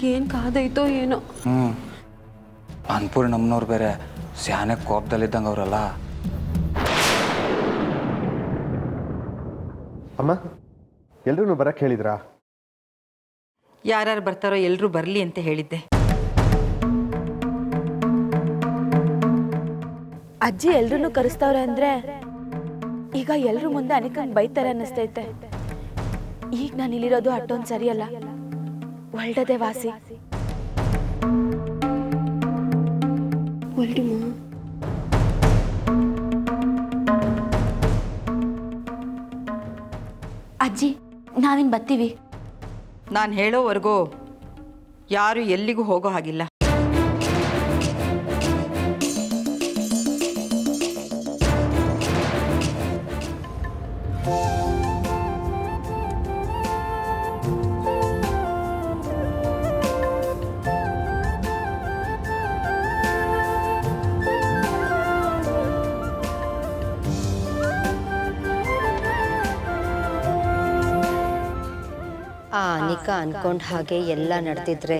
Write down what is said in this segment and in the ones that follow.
ಈಗೇನು ಕಾದೈತೋ ಏನೋ. ಅನ್ಪೂರ್ಣಮ್ಮನವ್ರು ಬೇರೆ ಸ್ಯಾನೆ ಕೋಪದಲ್ಲಿದ್ದಂಗೆ ಅವರಲ್ಲ. ಅಮ್ಮ, ಎಲ್ರೂ ಬರಕ್ಕೆ ಹೇಳಿದ್ರಾ? ಯಾರ್ಯಾರು ಬರ್ತಾರೋ ಎಲ್ಲರೂ ಬರಲಿ ಅಂತ ಹೇಳಿದ್ದೆ. ಅಜ್ಜಿ ಎಲ್ರೂ ಕರೆಸ್ತವ್ರೆ ಅಂದ್ರೆ ಈಗ ಎಲ್ರ ಮುಂದೆ ಅನಿಕಂಗೆ ಬೈತಾರೆ ಅನ್ನಿಸ್ತೈತೆ. ಈಗ ನಾನು ಇಲ್ಲಿರೋದು ಅಟ್ಟೊಂದು ಸರಿಯಲ್ಲ, ಒಳ್ಳೆದೇ ವಾಸಿ. ಅಜ್ಜಿ ನಾವಿನ್ ಬರ್ತೀವಿ. ನಾನು ಹೇಳೋವರೆಗೂ ಯಾರು ಎಲ್ಲಿಗೂ ಹೋಗೋ ಹಾಗಿಲ್ಲ. ಆ ಅನಿಕಾ ಅನ್ಕೊಂಡ ಹಾಗೆ ಎಲ್ಲ ನಡೆದಿದ್ರೆ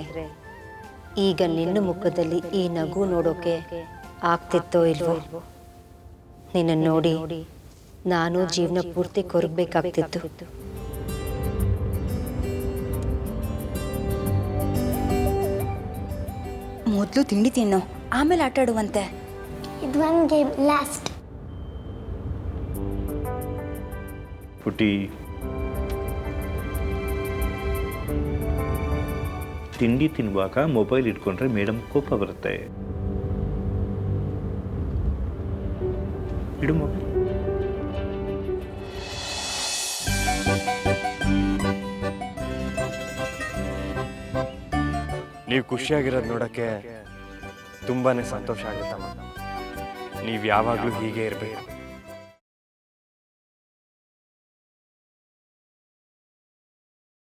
ಈಗ ನಿನ್ನ ಮುಖದಲ್ಲಿ ಈ ನಗು ನೋಡೋಕೆ ಆಗ್ತಿತ್ತೋ ಇಲ್ವೋ? ನಿನ್ನ ನೋಡಿ ನಾನು ಜೀವನ ಪೂರ್ತಿ ಕೊರಗಬೇಕಾಗ್ತಿತ್ತು. ಮೊದಲು ತಿಂಡಿ ತಿನ್ನೋ, ಆಮೇಲೆ ಆಟ ಆಡುವಂತೆ. ಇದು ಒಂದು ಗೇಮ್ ಲಾಸ್ಟ್. ಪುಟಿ, ತಿಂಡಿ ತಿನ್ನುವಾಗ ಮೊಬೈಲ್ ಇಟ್ಕೊಂಡ್ರೆ ಮೇಡಮ್ ಕೋಪ ಬರುತ್ತೆ. ಇಡು ಮೊಬೈಲ್. ನೀವು ಖುಷಿಯಾಗಿರೋದು ನೋಡೋಕ್ಕೆ ತುಂಬಾನೇ ಸಂತೋಷ ಆಗುತ್ತಮ್ಮ. ನೀವು ಯಾವಾಗಲೂ ಹೀಗೆ ಇರಬೇಕು.